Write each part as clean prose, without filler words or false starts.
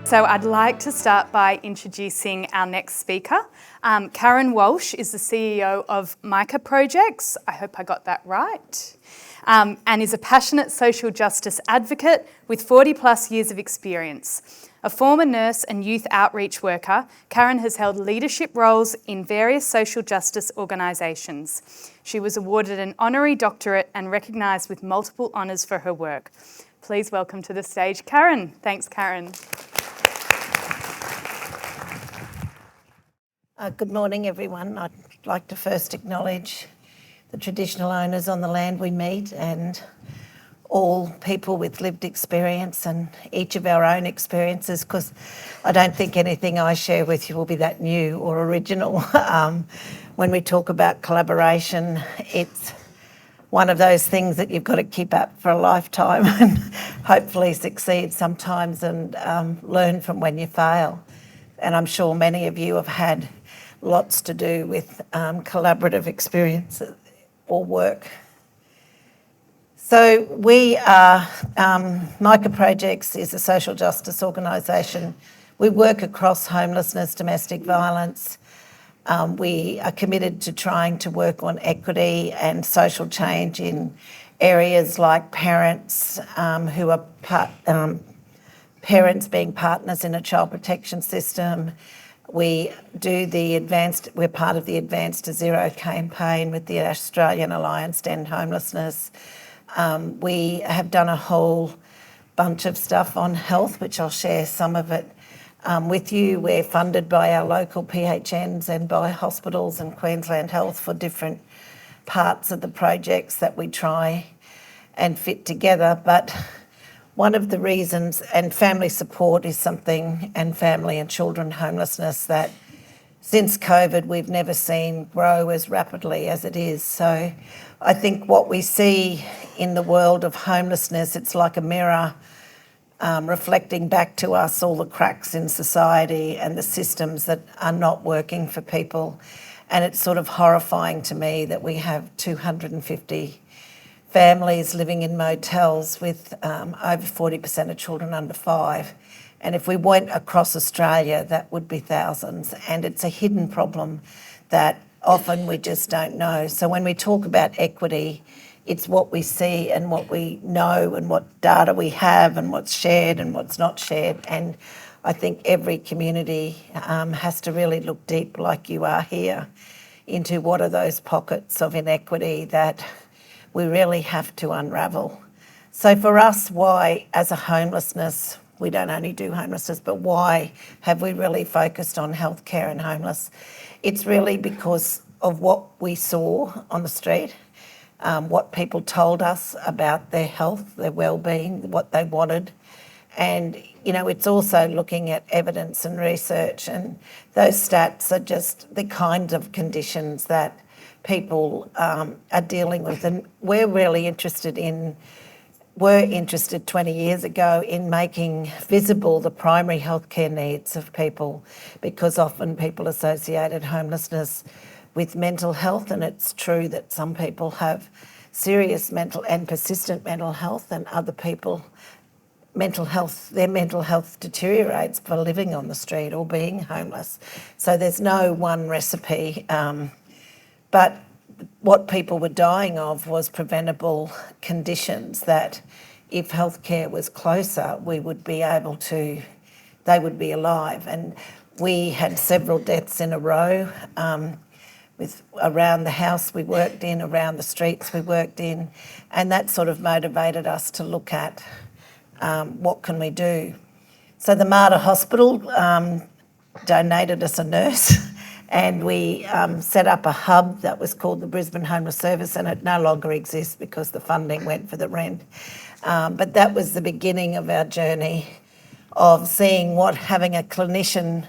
So I'd like to start by introducing our next speaker. Karyn Walsh is the CEO of Micah Projects, I hope I got that right, and is a passionate social justice advocate with 40 plus years of experience. A former nurse and youth outreach worker, Karyn has held leadership roles in various social justice organisations. She was awarded an honorary doctorate and recognised with multiple honours for her work. Please welcome to the stage Karyn. Thanks, Karyn. Good morning, everyone. I'd like to first acknowledge the traditional owners on the land we meet and all people with lived experience and each of our own experiences, because I don't think anything I share with you will be that new or original. When we talk about collaboration, it's one of those things that you've got to keep up for a lifetime and hopefully succeed sometimes and learn from when you fail. And I'm sure many of you have had lots to do with collaborative experiences or work. So we are, Micah Projects is a social justice organisation. We work across homelessness, domestic violence. We are committed to trying to work on equity and social change in areas like parents who are parents being partners in a child protection system. We're part of the Advanced to Zero campaign with the Australian Alliance to End Homelessness. We have done a whole bunch of stuff on health, which I'll share some of it with you. We're funded by our local PHNs and by hospitals and Queensland Health for different parts of the projects that we try and fit together. But one of the reasons, and family support is something, and family and children homelessness, that since COVID we've never seen grow as rapidly as it is. So I think what we see in the world of homelessness, it's like a mirror reflecting back to us all the cracks in society and the systems that are not working for people. And it's sort of horrifying to me that we have 250 families living in motels with over 40% of children under 5. And if we went across Australia, that would be thousands. And it's a hidden problem that often we just don't know. So when we talk about equity, it's what we see and what we know and what data we have and what's shared and what's not shared. And I think every community has to really look deep, like you are here, into what are those pockets of inequity that we really have to unravel. So for us, why, as a homelessness, we don't only do homelessness, but why have we really focused on healthcare and homeless? It's really because of what we saw on the street, what people told us about their health, their wellbeing, what they wanted. And, you know, it's also looking at evidence and research, and those stats are just the kinds of conditions that people are dealing with. And we're really interested 20 years ago in making visible the primary healthcare needs of people, because often people associated homelessness with mental health, and it's true that some people have serious mental and persistent mental health, and other people their mental health deteriorates by living on the street or being homeless. So there's no one recipe. But what people were dying of was preventable conditions that if healthcare was closer, they would be alive. And we had several deaths in a row with around the house we worked in, around the streets we worked in, and that sort of motivated us to look at what can we do. So the Mater Hospital donated us a nurse. And we set up a hub that was called the Brisbane Homeless Service, and it no longer exists because the funding went for the rent. But that was the beginning of our journey of seeing what having a clinician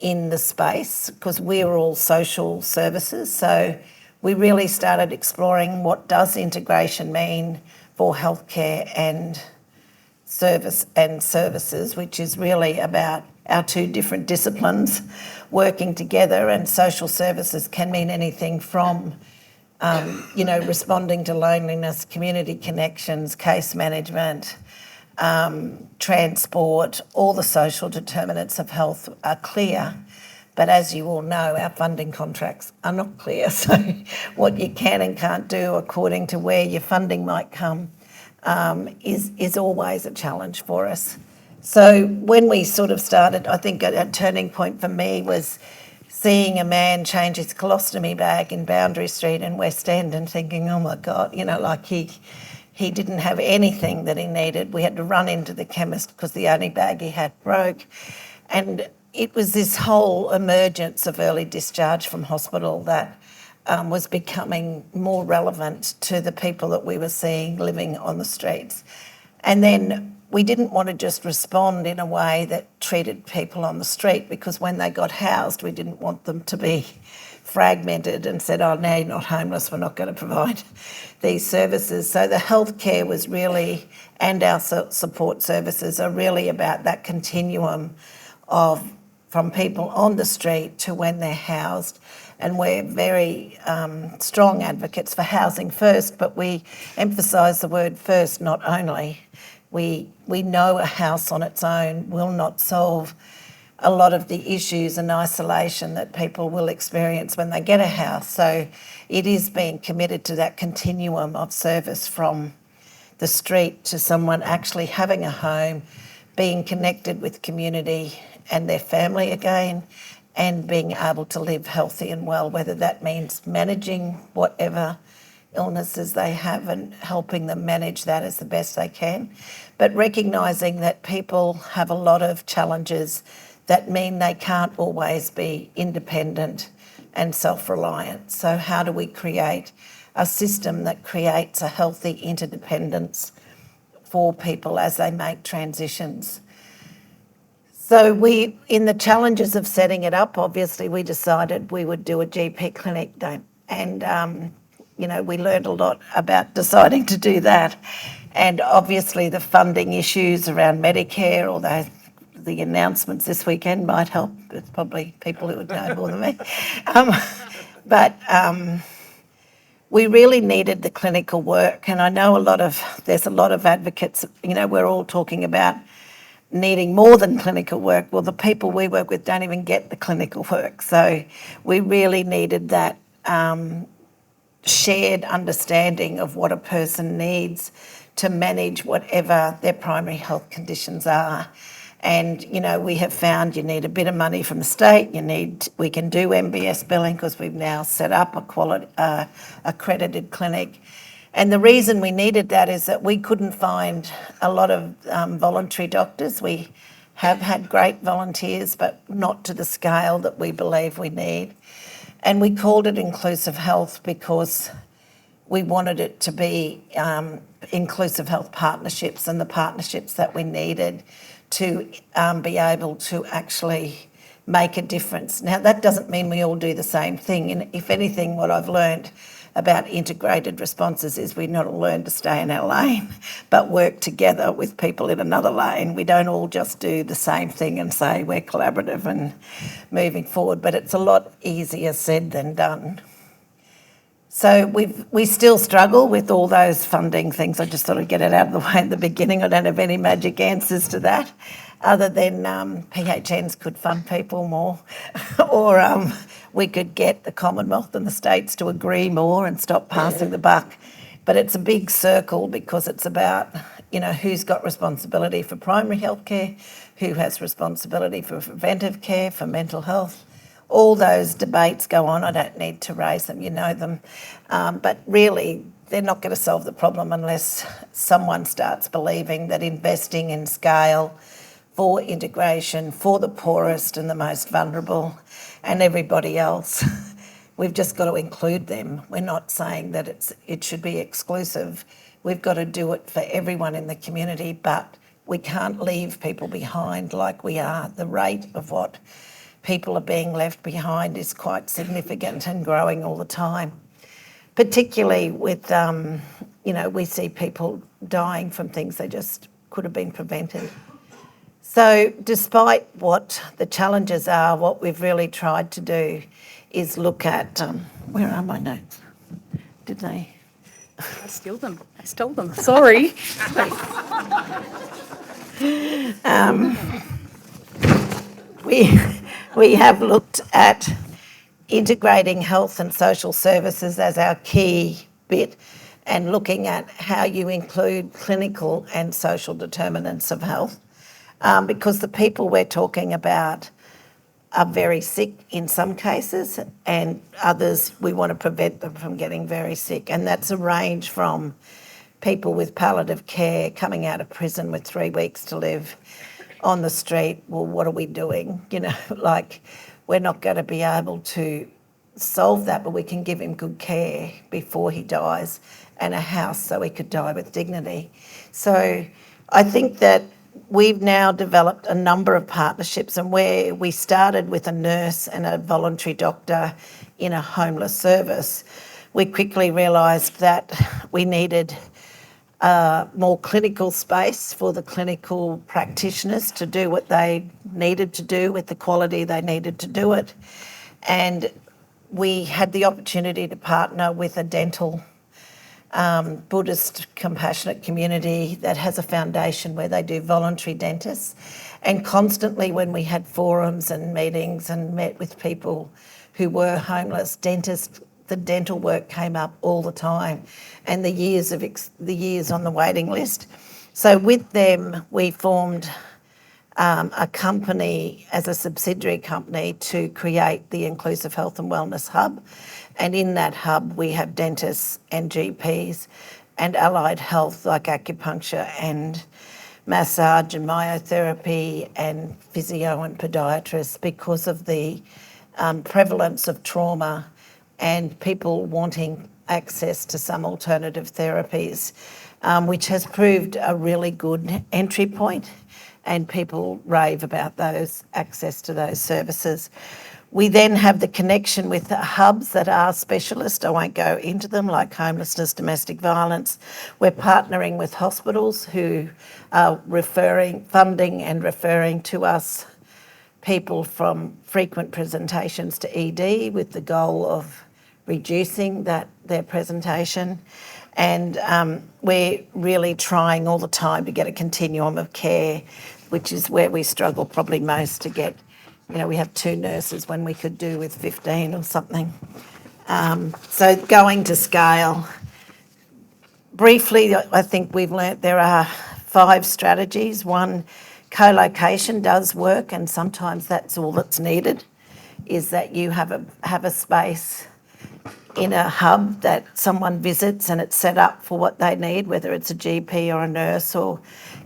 in the space, because we're all social services. So we really started exploring what does integration mean for healthcare and services, which is really about our two different disciplines working together. And social services can mean anything from responding to loneliness, community connections, case management, transport, all the social determinants of health are clear. But as you all know, our funding contracts are not clear. So what you can and can't do according to where your funding might come is always a challenge for us. So when we sort of started, I think a turning point for me was seeing a man change his colostomy bag in Boundary Street in West End and thinking, oh my God, like he didn't have anything that he needed. We had to run into the chemist because the only bag he had broke. And it was this whole emergence of early discharge from hospital that was becoming more relevant to the people that we were seeing living on the streets. And then we didn't want to just respond in a way that treated people on the street, because when they got housed, we didn't want them to be fragmented and said, oh, now you're not homeless, we're not going to provide these services. So the healthcare was really, and our support services are really about that continuum of from people on the street to when they're housed. And we're very strong advocates for housing first, but we emphasise the word first, not only. We know a house on its own will not solve a lot of the issues and isolation that people will experience when they get a house. So it is being committed to that continuum of service from the street to someone actually having a home, being connected with community and their family again, and being able to live healthy and well, whether that means managing whatever illnesses they have and helping them manage that as the best they can, but recognising that people have a lot of challenges that mean they can't always be independent and self-reliant. So how do we create a system that creates a healthy interdependence for people as they make transitions? So in the challenges of setting it up, obviously we decided we would do a GP clinic, and we learned a lot about deciding to do that. And obviously the funding issues around Medicare, although the announcements this weekend might help. It's probably people who would know more than me. But we really needed the clinical work. And I know there's a lot of advocates, we're all talking about needing more than clinical work. Well, the people we work with don't even get the clinical work. So we really needed that shared understanding of what a person needs to manage whatever their primary health conditions are. And, we have found you need a bit of money from the state. We can do MBS billing because we've now set up a accredited clinic. And the reason we needed that is that we couldn't find a lot of voluntary doctors. We have had great volunteers, but not to the scale that we believe we need. And we called it inclusive health because we wanted it to be inclusive health partnerships, and the partnerships that we needed to be able to actually make a difference. Now, that doesn't mean we all do the same thing. And if anything, what I've learned about integrated responses is we not all learn to stay in our lane, but work together with people in another lane. We don't all just do the same thing and say we're collaborative and moving forward, but it's a lot easier said than done. So we still struggle with all those funding things. I just thought I'd get it out of the way at the beginning. I don't have any magic answers to that, other than PHNs could fund people more, or we could get the Commonwealth and the states to agree more and stop passing the buck. But it's a big circle because it's about, who's got responsibility for primary health care, who has responsibility for preventive care, for mental health. All those debates go on. I don't need to raise them, you know them. But really, they're not going to solve the problem unless someone starts believing that investing in scale for integration, for the poorest and the most vulnerable and everybody else, we've just got to include them. We're not saying that it should be exclusive. We've got to do it for everyone in the community, but we can't leave people behind like we are. The rate of what people are being left behind is quite significant and growing all the time. Particularly with, we see people dying from things they just could have been prevented. So despite what the challenges are, what we've really tried to do is look at, where are my notes? I steal them. I stole them. Sorry. We have looked at integrating health and social services as our key bit and looking at how you include clinical and social determinants of health, because the people we're talking about are very sick in some cases, and others we want to prevent them from getting very sick. And that's a range from people with palliative care coming out of prison with 3 weeks to live on the street. Well, what are we doing? You know, like, we're not going to be able to solve that, but we can give him good care before he dies and a house so he could die with dignity. So I think that we've now developed a number of partnerships, and where we started with a nurse and a voluntary doctor in a homeless service, we quickly realised that we needed more clinical space for the clinical practitioners to do what they needed to do with the quality they needed to do it. And we had the opportunity to partner with a dental Buddhist compassionate community that has a foundation where they do voluntary dentists. And constantly when we had forums and meetings and met with people who were homeless, the dental work came up all the time, and the years on the waiting list. So with them, we formed a company as a subsidiary company to create the Inclusive Health and Wellness Hub. And in that hub, we have dentists and GPs and allied health like acupuncture and massage and myotherapy and physio and podiatrists, because of the prevalence of trauma and people wanting access to some alternative therapies, which has proved a really good entry point, and people rave about those access to those services. We then have the connection with the hubs that are specialist. I won't go into them, like homelessness, domestic violence. We're partnering with hospitals who are funding and referring to us people from frequent presentations to ED, with the goal of reducing their presentation. And we're really trying all the time to get a continuum of care, which is where we struggle probably most to get. You know, we have 2 nurses when we could do with 15 or something. So going to scale. Briefly, I think we've learnt there are 5 strategies. 1, co-location does work, and sometimes that's all that's needed, is that you have a space in a hub that someone visits and it's set up for what they need, whether it's a GP or a nurse or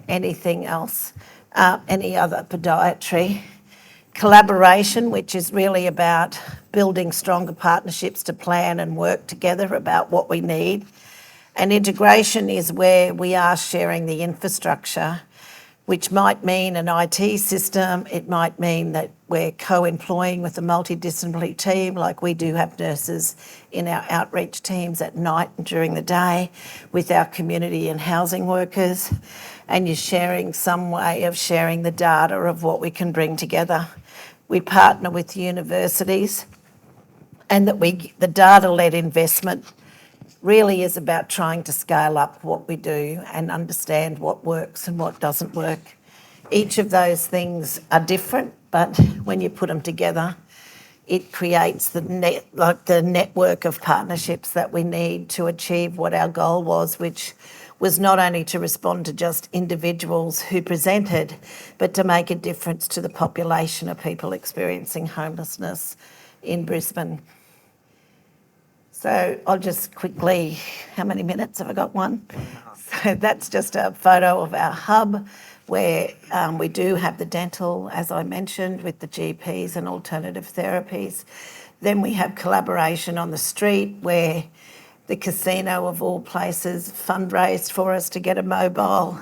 anything else, any other podiatry. Collaboration, which is really about building stronger partnerships to plan and work together about what we need. And integration is where we are sharing the infrastructure, which might mean an IT system. It might mean that we're co-employing with a multidisciplinary team, like we do have nurses in our outreach teams at night and during the day, with our community and housing workers. And you're sharing some way of sharing the data of what we can bring together. We partner with universities, and the data-led investment really is about trying to scale up what we do and understand what works and what doesn't work. Each of those things are different, but when you put them together, it creates the network of partnerships that we need to achieve what our goal was, which was not only to respond to just individuals who presented, but to make a difference to the population of people experiencing homelessness in Brisbane. So I'll just quickly, how many minutes have I got? 1? So that's just a photo of our hub, where we do have the dental, as I mentioned, with the GPs and alternative therapies. Then we have collaboration on the street, where the casino of all places fundraised for us to get a mobile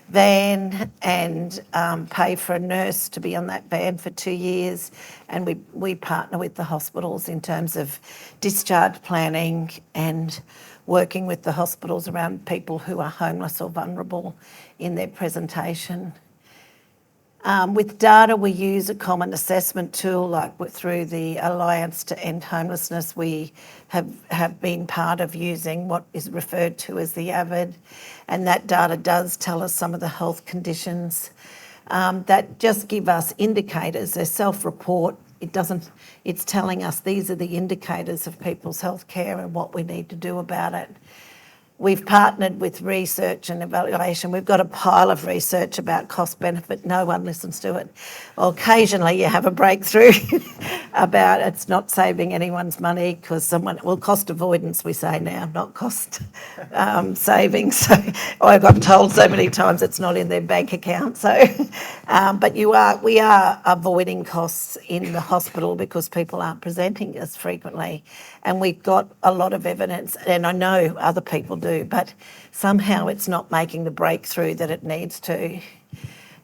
van and pay for a nurse to be on that van for 2 years. And we partner with the hospitals in terms of discharge planning and working with the hospitals around people who are homeless or vulnerable in their presentation. With data, we use a common assessment tool, like through the Alliance to End Homelessness. We have been part of using what is referred to as the AVID, and that data does tell us some of the health conditions that just give us indicators. They're self-report. It's telling us these are the indicators of people's health care and what we need to do about it. We've partnered with research and evaluation. We've got a pile of research about cost benefit. No one listens to it. Well, occasionally you have a breakthrough about it's not saving anyone's money because cost avoidance we say now, not cost savings. So I've got told so many times it's not in their bank account. So, but we are avoiding costs in the hospital because people aren't presenting as frequently. And we've got a lot of evidence, and I know other people do, but somehow it's not making the breakthrough that it needs to.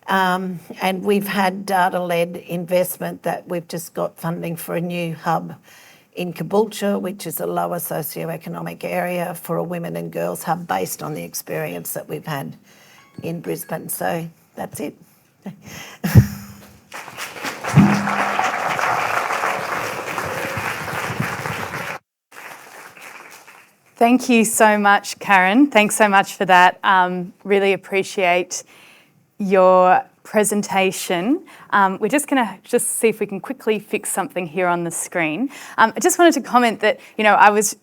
And we've had data-led investment that we've just got funding for a new hub in Caboolture, which is a lower socioeconomic area, for a women and girls hub based on the experience that we've had in Brisbane. So that's it. Thank you so much, Karyn. Thanks so much for that. Really appreciate your presentation. We're just going to see if we can quickly fix something here on the screen. I just wanted to comment that, I was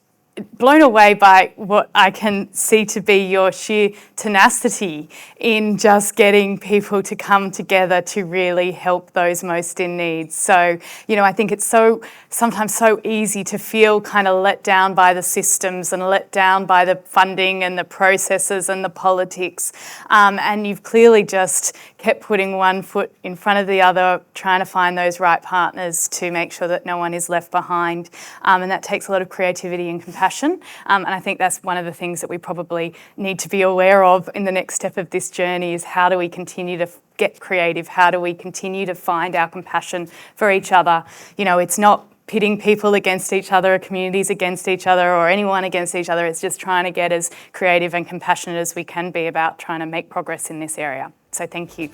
blown away by what I can see to be your sheer tenacity in just getting people to come together to really help those most in need. So, I think it's sometimes so easy to feel kind of let down by the systems and let down by the funding and the processes and the politics. And you've clearly just kept putting one foot in front of the other, trying to find those right partners to make sure that no one is left behind. And that takes a lot of creativity and compassion. And I think that's one of the things that we probably need to be aware of in the next step of this journey is how do we continue to get creative? How do we continue to find our compassion for each other? It's not pitting people against each other, or communities against each other, or anyone against each other. It's just trying to get as creative and compassionate as we can be about trying to make progress in this area. So thank you.